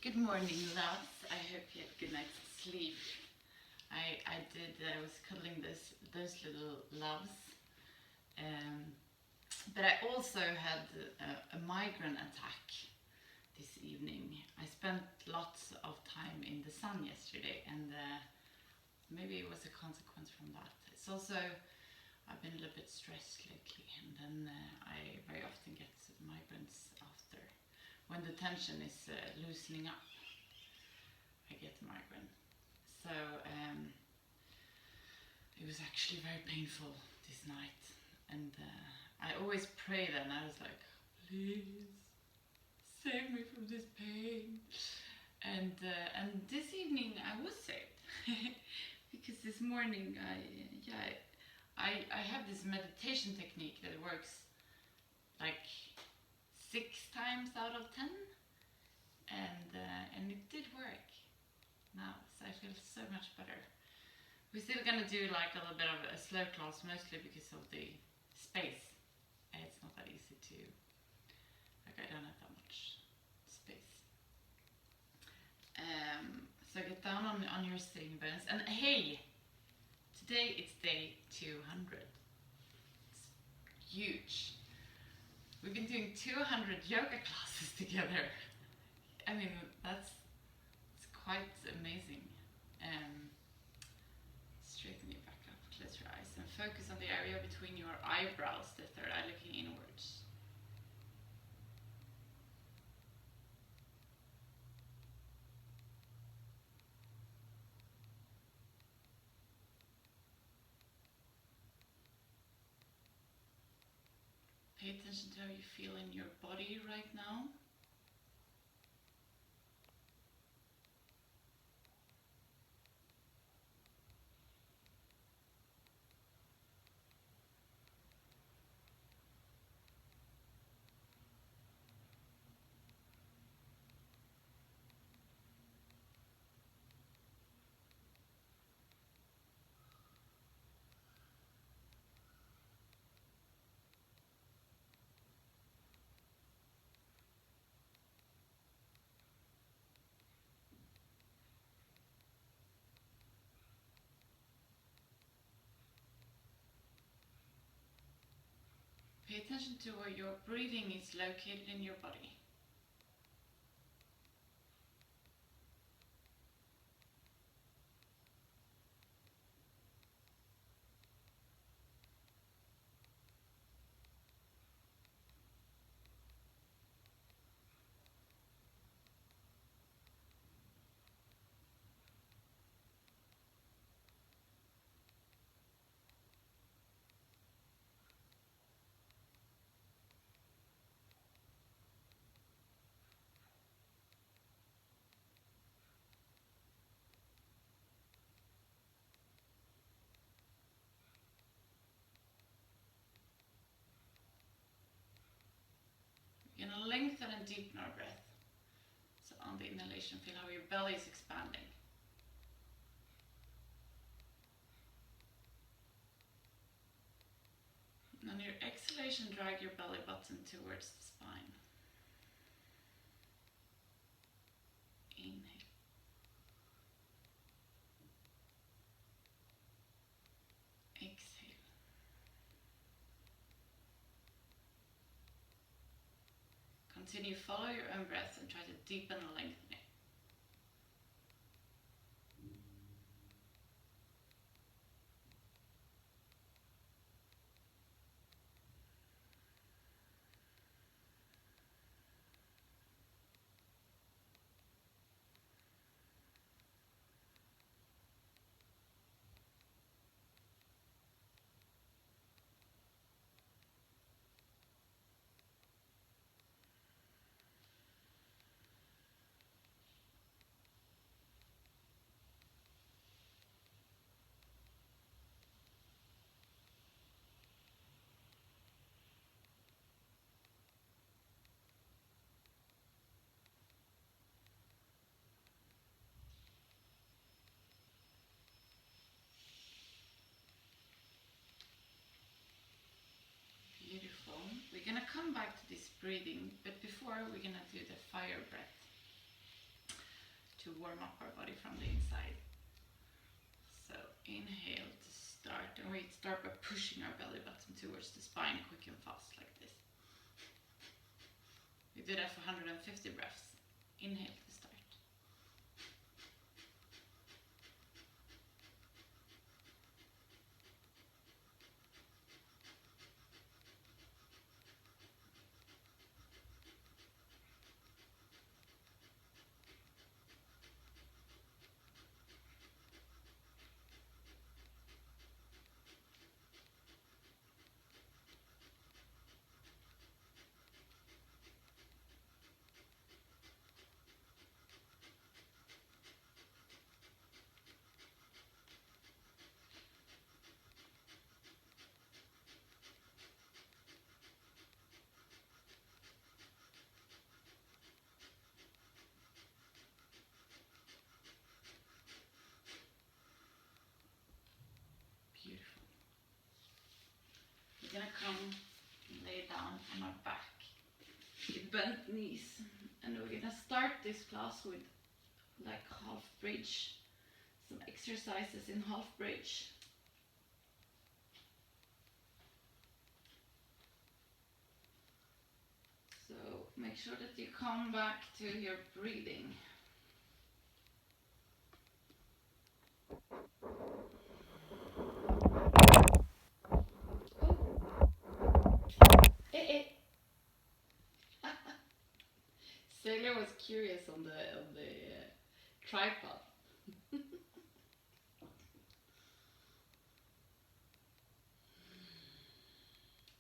Good morning, loves. I hope you had a good night's sleep. I did. I was cuddling those little loves, but I also had a migraine attack this evening. I spent lots of time in the sun yesterday, and maybe it was a consequence from that. It's also I've been a little bit stressed lately, and then I very often get migraines after. When the tension is loosening up, I get a migraine. So it was actually very painful this night, and I always pray then. I was like, please save me from this pain. And this evening I was saved because this morning I have this meditation technique that works like 6 times out of 10, and it did work now, so I feel so much better. We're still gonna do like a little bit of a slow class, mostly because of the space. It's not that easy to, like, I don't have that much space. So get down on your sitting bones, and hey, today it's day 200. It's huge. We've been doing 200 yoga classes together. I mean, it's quite amazing. Straighten your back up, close your eyes, and focus on the area between your eyebrows, the third eye looking inwards. Pay attention to how you feel in your body right now. Pay attention to where your breathing is located in your body. We're going to lengthen and deepen our breath. So on the inhalation, feel how your belly is expanding. And on your exhalation, drag your belly button towards the spine. Inhale. Exhale. Continue, follow your own breath and try to deepen and lengthen it. Beautiful. We're going to come back to this breathing, but before we're going to do the fire breath. to warm up our body from the inside. So inhale to start, and we start by pushing our belly button towards the spine, quick and fast, like this. We do that for 150 breaths. Inhale to start. Beautiful. We're gonna come and lay down on our back with bent knees, and we're gonna start this class with like half bridge, some exercises in half bridge. So make sure that you come back to your breathing. Sailor was curious on the tripod.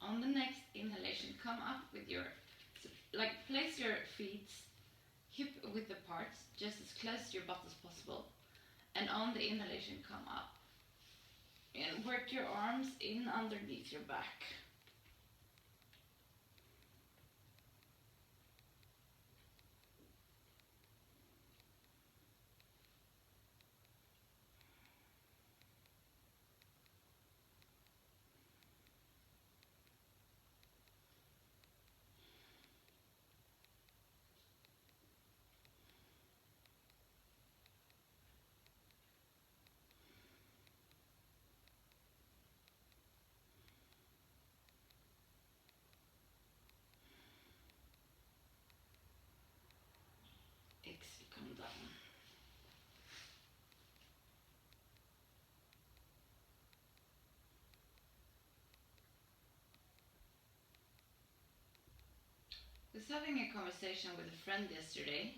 On the next inhalation, come up with your, like place your feet hip width apart, just as close to your butt as possible. And on the inhalation, come up. And work your arms in underneath your back. Exhale, come down. I was having a conversation with a friend yesterday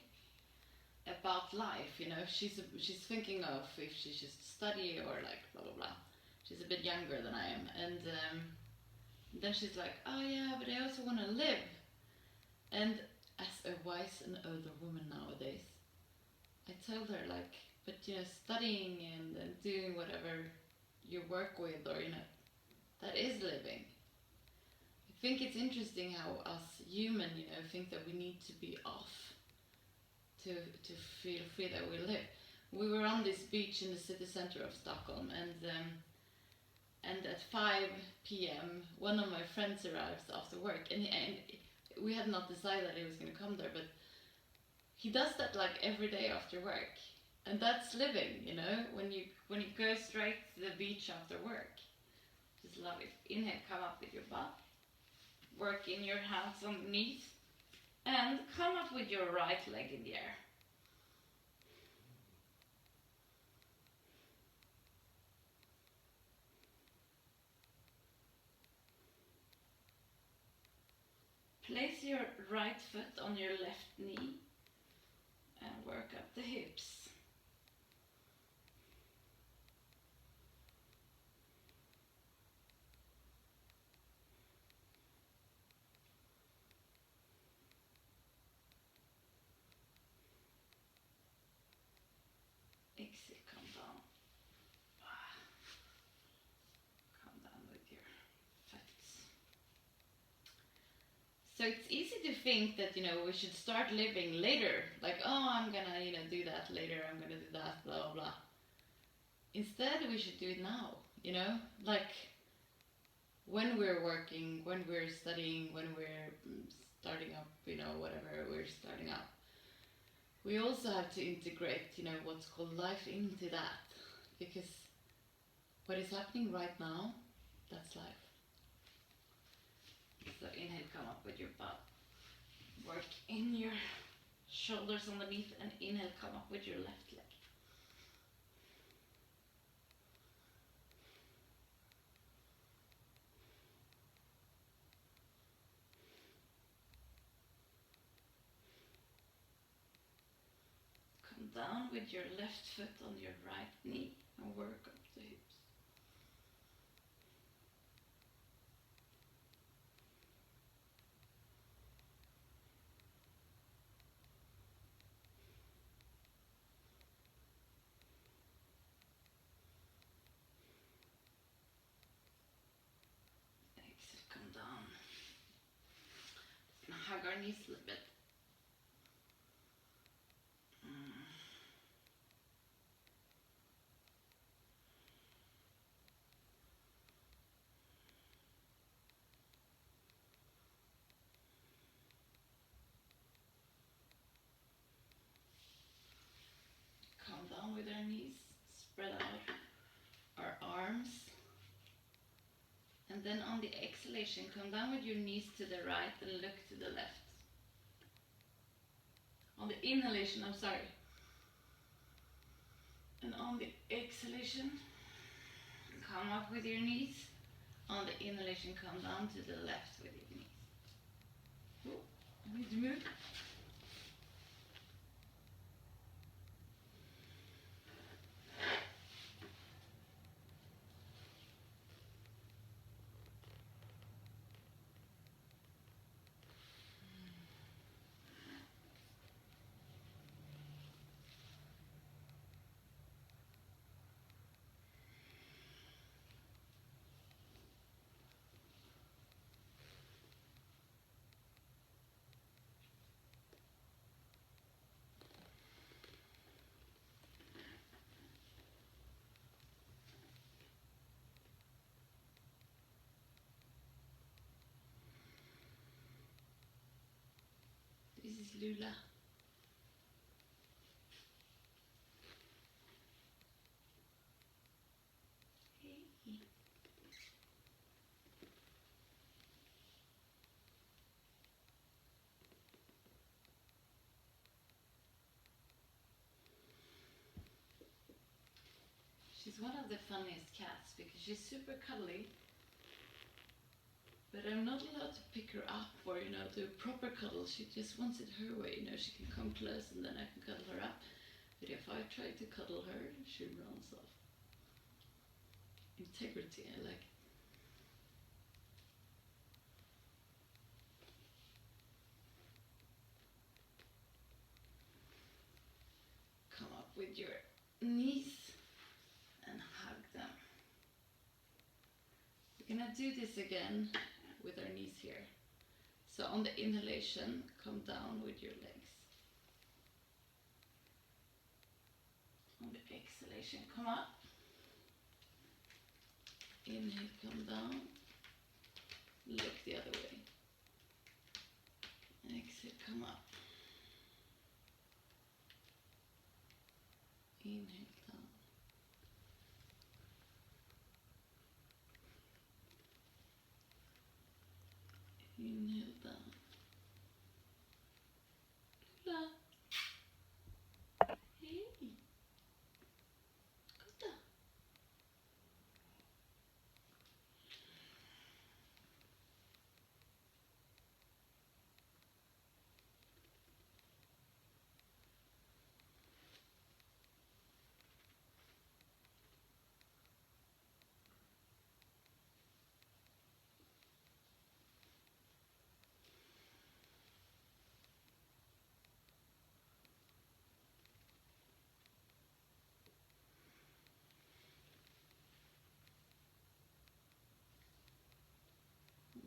about life. You know, she's thinking of if she should study or like blah blah blah. She's a bit younger than I am, and then she's like, oh yeah, but I also want to live. And as a wise and older woman nowadays, I told her like, but you know, studying and doing whatever you work with, or you know, that is living. I think it's interesting how us human, you know, think that we need to be off to feel free that we live. We were on this beach in the city center of Stockholm, and at 5 p.m. one of my friends arrives after work, and we had not decided that he was going to come there, but he does that like every day after work, and that's living, you know, when you go straight to the beach after work. Just love it. Inhale, come up with your butt, work in your hands underneath, and come up with your right leg in the air. Place your right foot on your left knee and work up the hips. Exhale, come down. Come down with your foot. So it's easy to think that, you know, we should start living later. Like, oh, I'm gonna, you know, do that later, I'm gonna do that, blah, blah, blah. Instead, we should do it now, you know? Like, when we're working, when we're studying, when we're starting up, you know, whatever we're starting up. we also have to integrate, what's called life into that, because what is happening right now, that's life. So inhale, come up with your butt. Work in your shoulders underneath, and inhale, come up with your left leg. Come down with your left foot on your right knee and work up the hips. Exhale, come down. And hug our knees a little bit. Come down with our knees, spread out our arms. And then on the exhalation, come down with your knees to the right and look to the left. On the inhalation, and on the exhalation, come up with your knees. On the inhalation, come down to the left with your knees. Oh, I need to move. This is Lula. Hey. She's one of the funniest cats because she's super cuddly. But I'm not allowed to pick her up or, do a proper cuddle. She just wants it her way, she can come close and then I can cuddle her up. But if I try to cuddle her, she runs off. Integrity, I like it. Come up with your knees and hug them. We're gonna do this again with our knees here. So on the inhalation, come down with your legs. On the exhalation, come up. Inhale, come down. Look the other way. Exhale, come up. Inhale, down. Inhale, down. Lula. Hey. Good.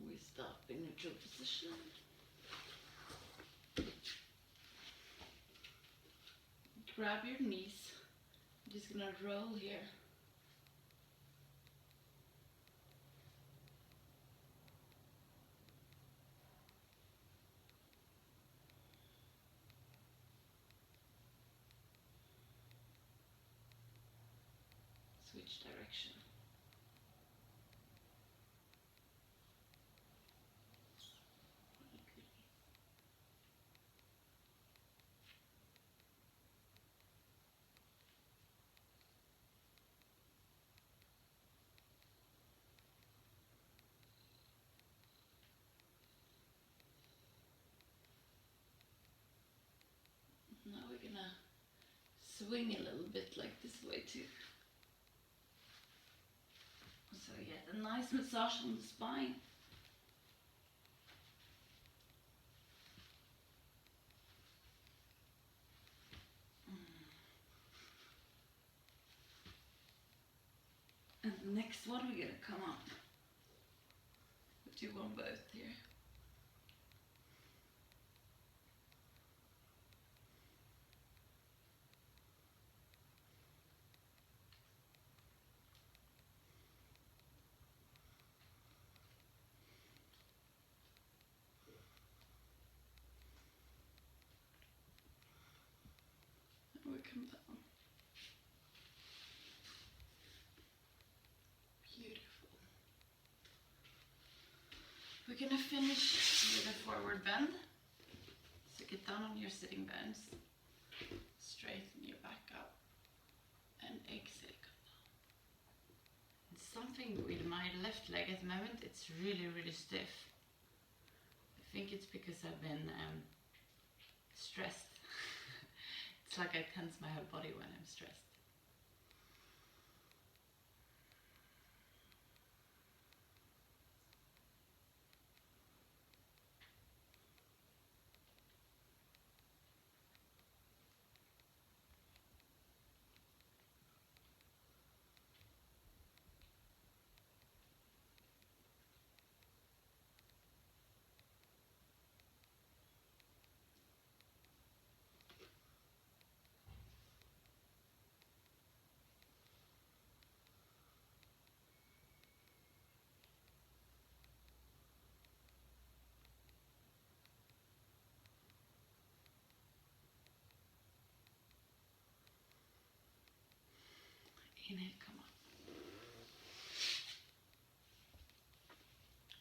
We stop in neutral position. Grab your knees. I'm just gonna roll here. switch direction. Now we're gonna swing a little bit like this way too. So you get a nice massage on the spine. And the next one we're gonna come up. We'll do one both here. And we come down. Beautiful. We're gonna finish with a forward bend. So get down on your sitting bones, straighten your back up, and exhale, come down. And something with my left leg at the moment, it's really, really stiff. I think it's because I've been stressed. It's like I tense my whole body when I'm stressed. Inhale, come up.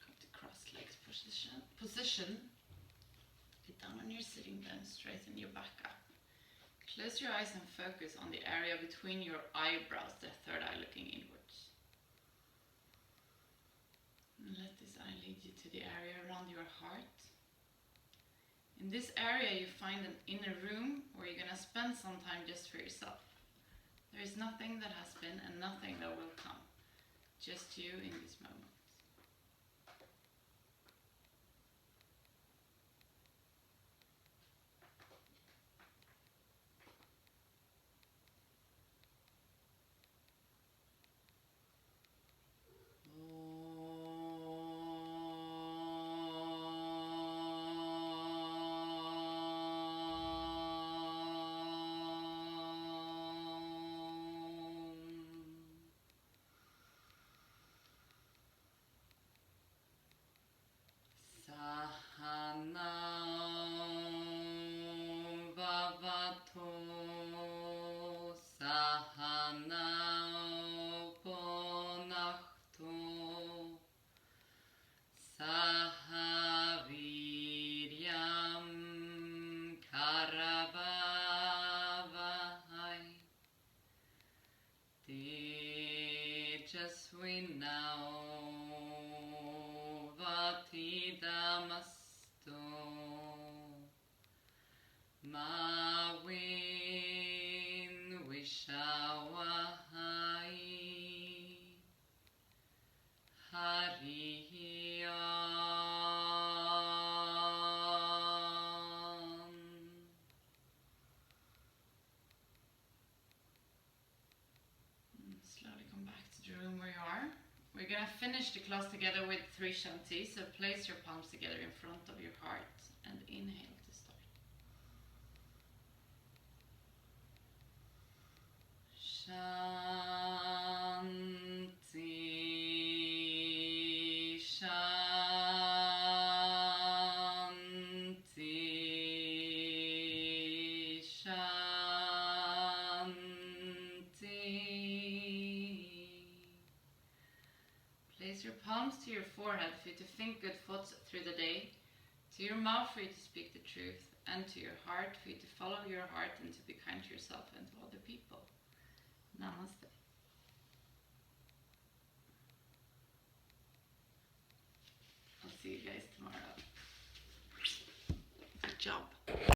Come to crossed legs position. Get down on your sitting bones, straighten your back up. Close your eyes and focus on the area between your eyebrows, the third eye looking inwards. And let this eye lead you to the area around your heart. In this area you find an inner room where you're going to spend some time just for yourself. There is nothing that has been and nothing that will come. Just you in this moment. We're going to finish the class together with 3 shantis, so place your palms together in front of your heart and inhale to start. Shanti, Shanti, Shanti. Place your palms to your forehead for you to think good thoughts through the day, to your mouth for you to speak the truth, and to your heart for you to follow your heart and to be kind to yourself and to other people. Namaste. I'll see you guys tomorrow.